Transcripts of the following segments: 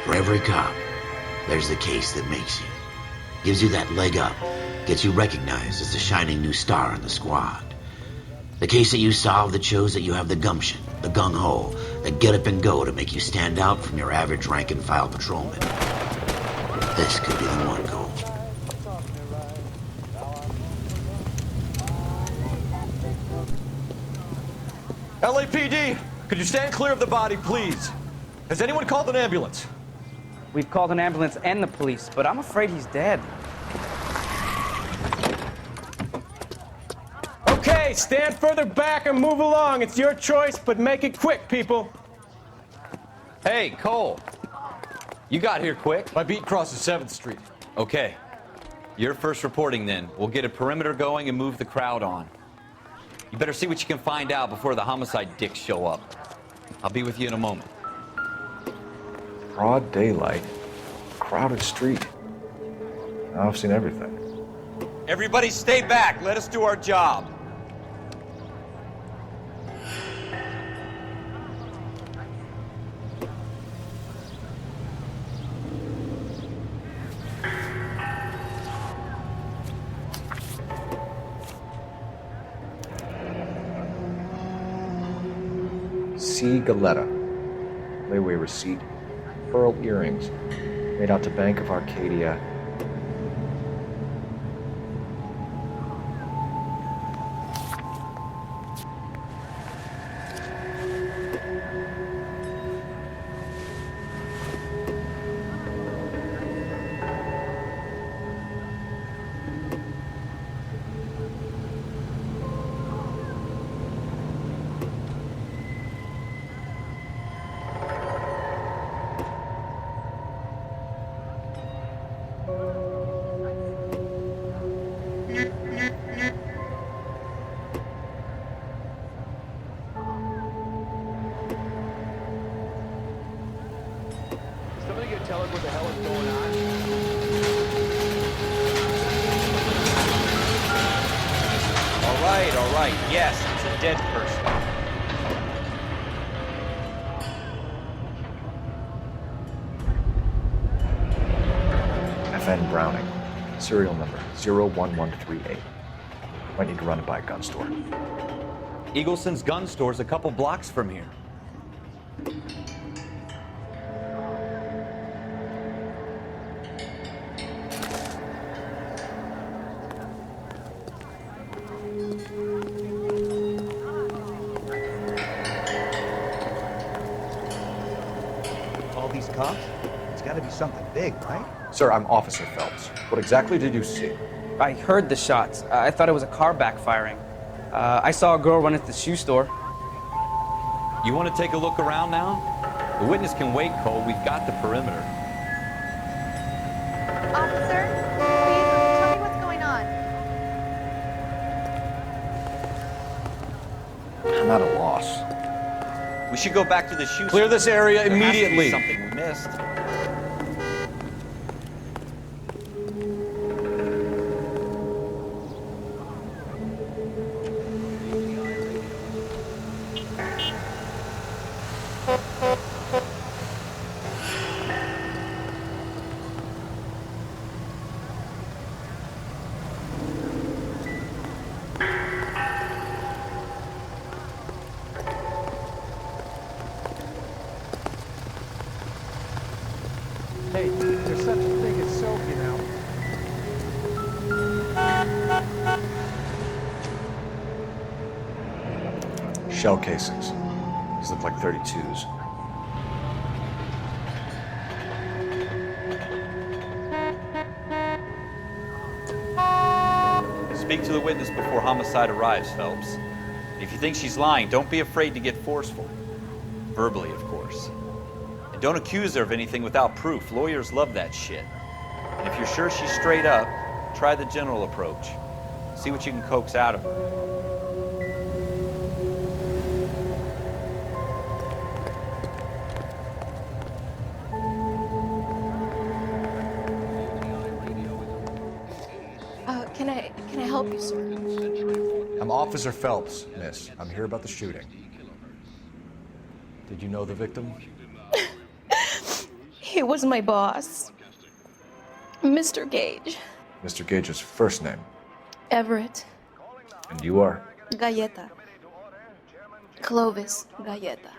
For every cop, there's the case that makes you. Gives you that leg up, gets you recognized as the shining new star in the squad. The case that you solve that shows that you have the gumption, the gung-ho, the get up and go to make you stand out from your average rank-and-file patrolman. This could be the one, Cole. LAPD, could you stand clear of the body, please? Has anyone called an ambulance? We've called an ambulance and the police, but I'm afraid he's dead. Okay, stand further back and move along. It's your choice, but make it quick, people. Hey, Cole. You got here quick. My beat crosses 7th Street. Okay. You're first reporting then. We'll get a perimeter going and move the crowd on. You better see what you can find out before the homicide dicks show up. I'll be with you in a moment. Broad daylight, crowded street. Now I've seen everything. Everybody stay back. Let us do our job. C. Galetta. Layaway receipt. Pearl earrings. Made out to Bank of Arcadia. Tell us what the hell is going on. All right. Yes, it's a dead person. FN Browning. Serial number 01138. Might need to run it by a gun store. Eagleson's gun store's a couple blocks from here. These cops? It's got to be something big, right? Sir, I'm Officer Phelps. What exactly did you see? I heard the shots. I thought it was a car backfiring. I saw a girl run into the shoe store. You want to take a look around now? The witness can wait, Cole. We've got the perimeter. Officer, please tell me what's going on. I'm at a loss. We should go back to the shoe store. Clear this area There has to be immediately. something we missed. Hey, there's such a thing as soap, you know. Shell casings. These look like 32s. Speak to the witness before homicide arrives, Phelps. If you think she's lying, don't be afraid to get forceful. Verbally, of course. And don't accuse her of anything without proof. Lawyers love that shit. And if you're sure she's straight up, try the general approach. See what you can coax out of her. Can I help you, sir? I'm Officer Phelps, miss. I'm here about the Did you know the victim? It was my boss, Mr. Gage. Mr. Gage's first name. Everett. And you are? Galleta. Clovis Galleta.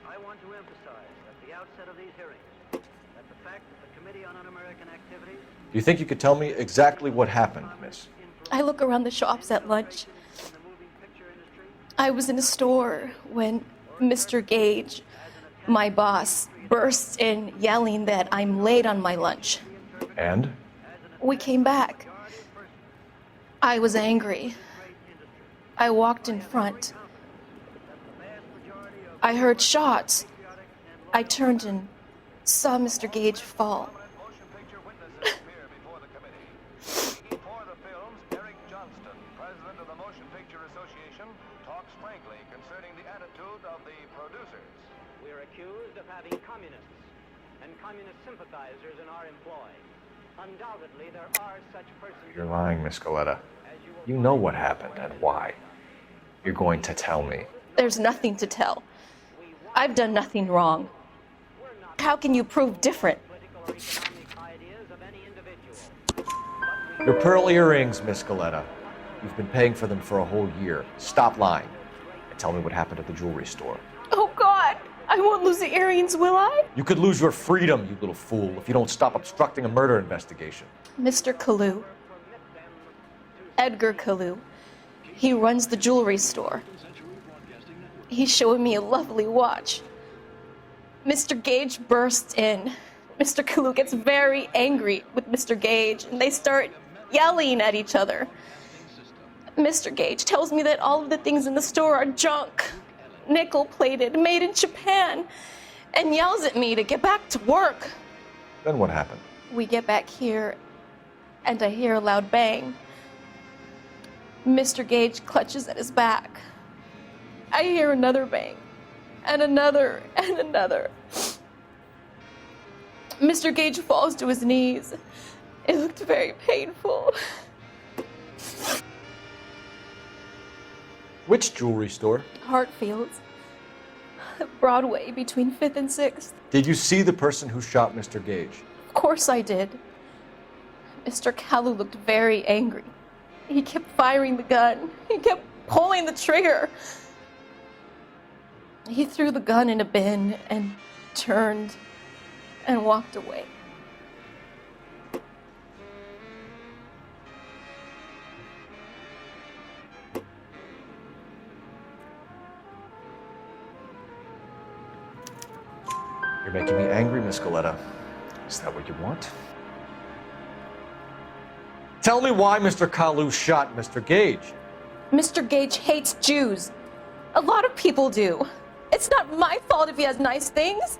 I want to emphasize at the outset of these hearings that the fact that the Committee on Un-American Activities... Do you think you could tell me exactly what happened, miss? I look around the shops at lunch. I was in a store when Mr. Gage, my boss, bursts in yelling that I'm late on my lunch. And? We came back. I was angry. I walked in front. I heard shots. I turned and saw Mr. Gage fall. We're accused of having communists and communist sympathizers in our employ. Undoubtedly, there are such persons... You're lying, Miss Galleta. You know what happened and why. You're going to tell me. There's nothing to tell. I've done nothing wrong. How can you prove different? Your pearl earrings, Miss Galleta. You've been paying for them for a whole year. Stop lying. And tell me what happened at the jewelry store. Oh, God! I won't lose the earrings, will I? You could lose your freedom, you little fool, if you don't stop obstructing a murder investigation. Mr. Kalu. Edgar Kalu. He runs the jewelry store. He's showing me a lovely watch. Mr. Gage bursts in. Mr. Kalu gets very angry with Mr. Gage, and they start yelling at each other. Mr. Gage tells me that all of the things in the store are junk, nickel-plated, made in Japan, and yells at me to get back to work. Then what happened? We get back here, and I hear a loud bang. Mr. Gage clutches at his back. I hear another bang, and another, and another. Mr. Gage falls to his knees. It looked very painful. Which jewelry store? Hartfield's. Broadway, between 5th and 6th. Did you see the person who shot Mr. Gage? Of course I did. Mr. Kalu looked very angry. He kept firing the gun. He kept pulling the trigger. He threw the gun in a bin and turned and walked away. You're making me angry, Miss Galleta. Is that what you want? Tell me why Mr. Kalu shot Mr. Gage. Mr. Gage hates Jews. A lot of people do. It's not my fault if he has nice things.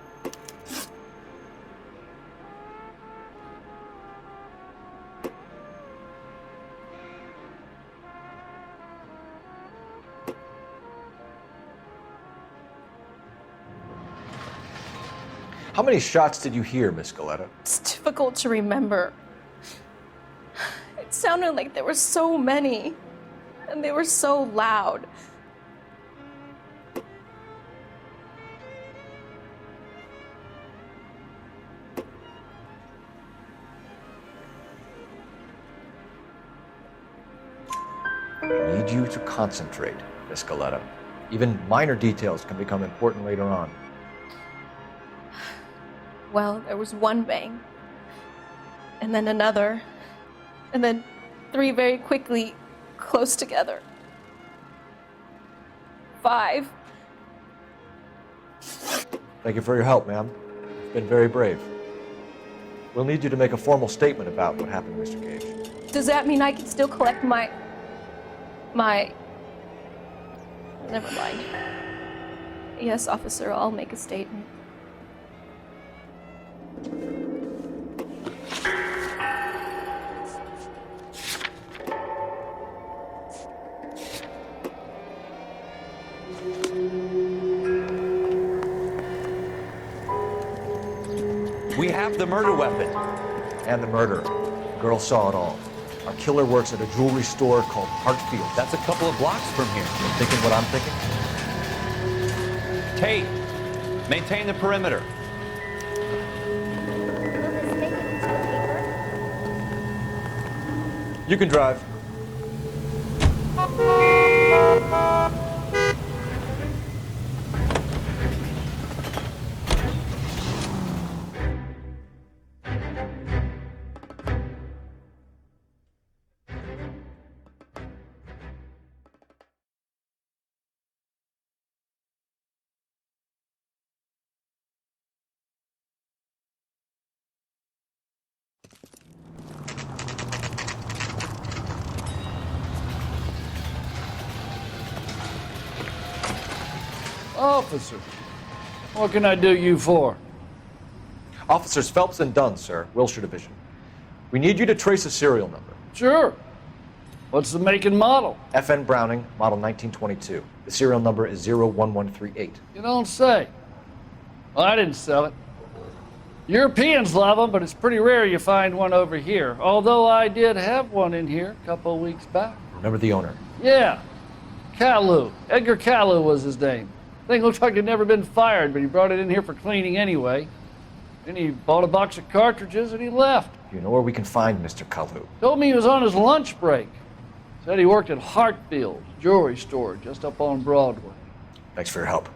How many shots did you hear, Miss Galleta? It's difficult to remember. It sounded like there were so many, and they were so loud. I need you to concentrate, Miss Galleta. Even minor details can become important later on. Well, there was one bang, and then another, and then 3 very quickly, close together. 5. Thank you for your help, ma'am. You've been very brave. We'll need you to make a formal statement about what happened, Mr. Gage. Does that mean I can still collect my... Never mind. Yes, officer, I'll make a statement. We have the murder weapon. And the murderer. The girl saw it all. Our killer works at a jewelry store called Hartfield. That's a couple of blocks from here. You're thinking what I'm thinking? Tate, maintain the perimeter. You can drive. Officer, what can I do you for? Officers Phelps and Dunn, sir, Wilshire Division. We need you to trace a serial number. Sure. What's the make and model? FN Browning, model 1922. The serial number is 01138. You don't say. Well, I didn't sell it. Europeans love them, but it's pretty rare you find one over here. Although I did have one in here a couple of weeks back. Remember the owner? Yeah. Kalu. Edgar Kalu was his name. Thing looks like it'd never been fired, but he brought it in here for cleaning anyway. Then he bought a box of cartridges and he left. You know where we can find Mr. Kalu? Told me he was on his lunch break. Said he worked at Hartfield jewelry store just up on Broadway. Thanks for your help.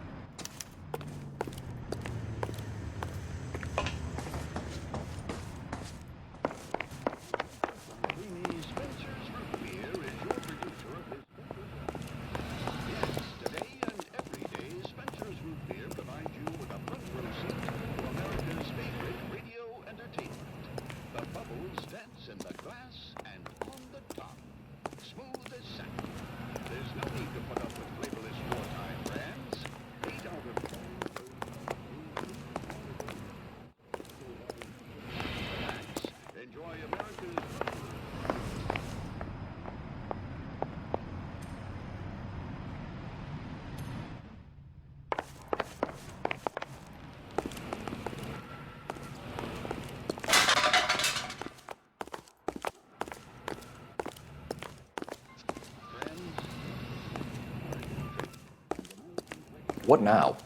What now?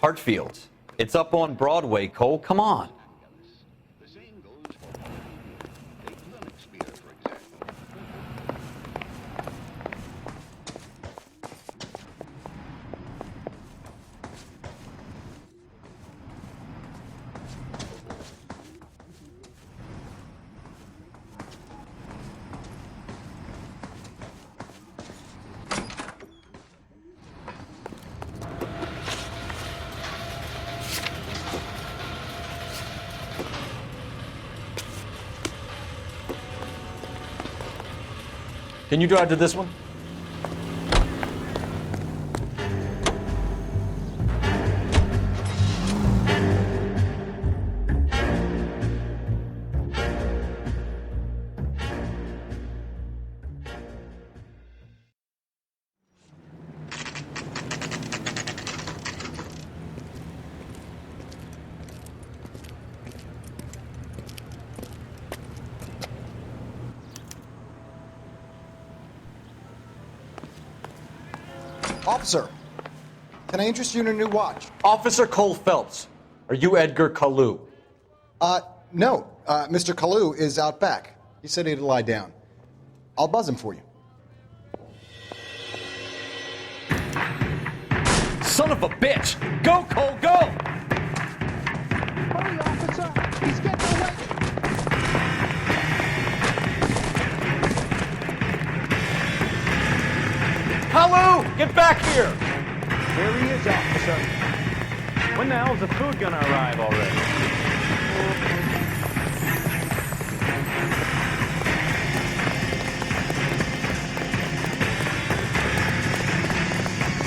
Hartfield. It's up on Broadway, Cole. Come on. Can you drive to this one? Officer, can I interest you in a new watch? Officer Cole Phelps. Are you Edgar Kalu? No. Mr. Kalu is out back. He said he'd lie down. I'll buzz him for you. Son of a bitch! Go, Cole, go! Hurry, officer! He's getting away! Kalu! Get back here! There he is, officer. When the hell's the food gonna arrive already?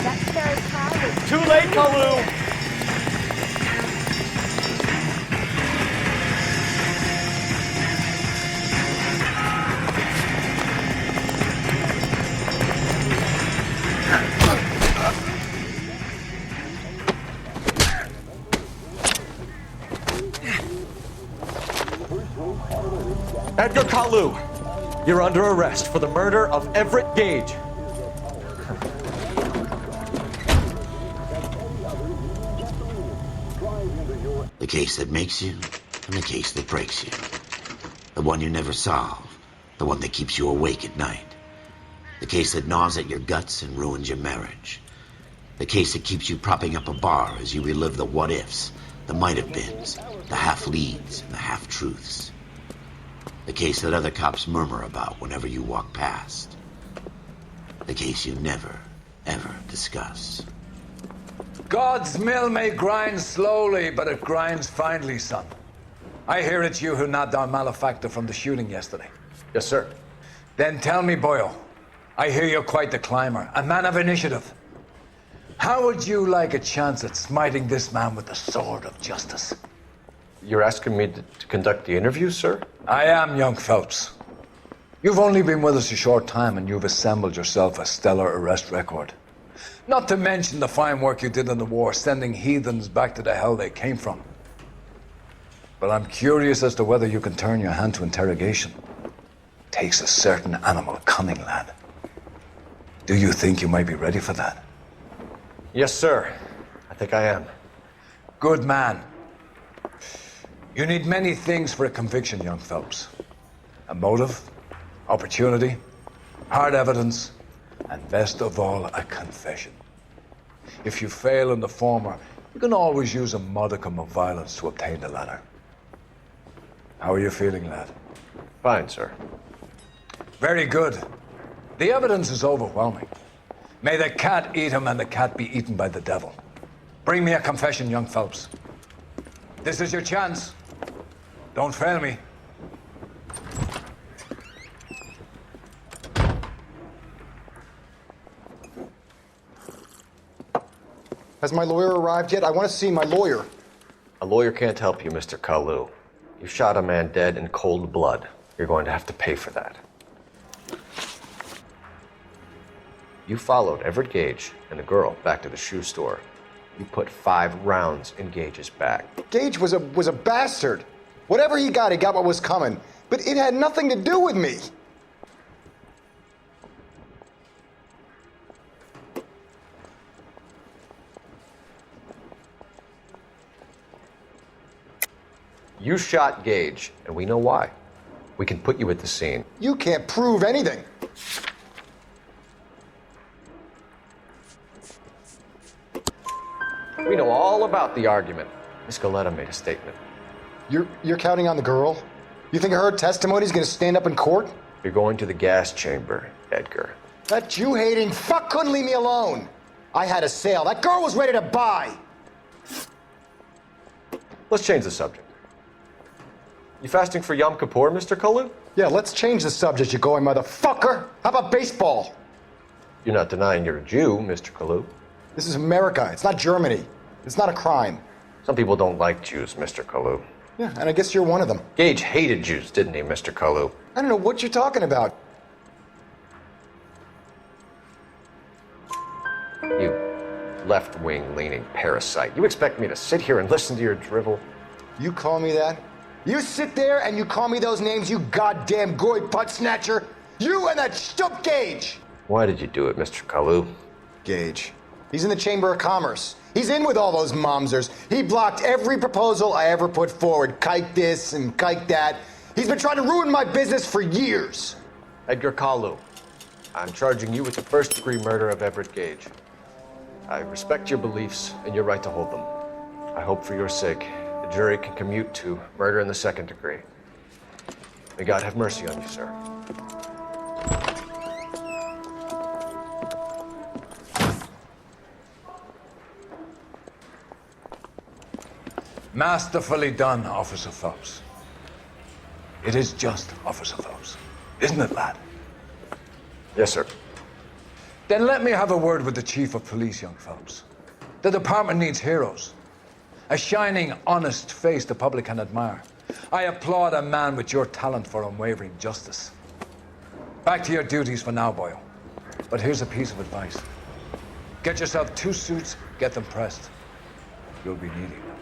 That's very crowded. Too late, Kalu! Edgar Kalu, you're under arrest for the murder of Everett Gage. The case that makes you, and the case that breaks you. The one you never solve, the one that keeps you awake at night. The case that gnaws at your guts and ruins your marriage. The case that keeps you propping up a bar as you relive the what-ifs, the might-have-beens, the half-leads, and the half-truths. The case that other cops murmur about whenever you walk past. The case you never, ever discuss. God's mill may grind slowly, but it grinds finely, son. I hear it's you who nabbed our malefactor from the shooting yesterday. Yes, sir. Then tell me, Boyle, I hear you're quite the climber, a man of initiative. How would you like a chance at smiting this man with the sword of justice? You're asking me to conduct the interview, sir? I am, young Phelps. You've only been with us a short time and you've assembled yourself a stellar arrest record. Not to mention the fine work you did in the war, sending heathens back to the hell they came from. But I'm curious as to whether you can turn your hand to interrogation. Takes a certain animal cunning, lad. Do you think you might be ready for that? Yes, sir. I think I am. Good man. You need many things for a conviction, young Phelps. A motive, opportunity, hard evidence, and best of all, a confession. If you fail in the former, you can always use a modicum of violence to obtain the latter. How are you feeling, lad? Fine, sir. Very good. The evidence is overwhelming. May the cat eat him and the cat be eaten by the devil. Bring me a confession, young Phelps. This is your chance. Don't fail me. Has my lawyer arrived yet? I want to see my lawyer. A lawyer can't help you, Mr. Kalu. You shot a man dead in cold blood. You're going to have to pay for that. You followed Everett Gage and the girl back to the shoe store. You put 5 rounds in Gage's back. Gage was a bastard. Whatever he got what was coming. But it had nothing to do with me. You shot Gage, and we know why. We can put you at the scene. You can't prove anything. We know all about the argument. Miss Goleta made a statement. You're counting on the girl? You think her testimony's gonna stand up in court? You're going to the gas chamber, Edgar. That Jew-hating fuck couldn't leave me alone. I had a sale. That girl was ready to buy. Let's change the subject. You fasting for Yom Kippur, Mr. Kalu? Yeah, let's change the subject, you going motherfucker. How about baseball? You're not denying you're a Jew, Mr. Kalu. This is America. It's not Germany. It's not a crime. Some people don't like Jews, Mr. Kalu. Yeah, and I guess you're one of them. Gage hated Jews, didn't he, Mr. Kalu? I don't know what you're talking about. You left-wing leaning parasite. You expect me to sit here and listen to your drivel? You call me that? You sit there and you call me those names, you goddamn goy butt snatcher? You and that stup Gage! Why did you do it, Mr. Kalu? Gage. He's in the Chamber of Commerce. He's in with all those momsers. He blocked every proposal I ever put forward. Kike this and kike that. He's been trying to ruin my business for years. Edgar Kalu, I'm charging you with the first-degree murder of Everett Gage. I respect your beliefs and your right to hold them. I hope for your sake the jury can commute to murder in the second degree. May God have mercy on you, sir. Masterfully done, Officer Phelps. It is just, Officer Phelps. Isn't it, lad? Yes, sir. Then let me have a word with the Chief of Police, young Phelps. The department needs heroes. A shining, honest face the public can admire. I applaud a man with your talent for unwavering justice. Back to your duties for now, Boyle. But here's a piece of advice. Get yourself 2 suits, get them pressed. You'll be needing them.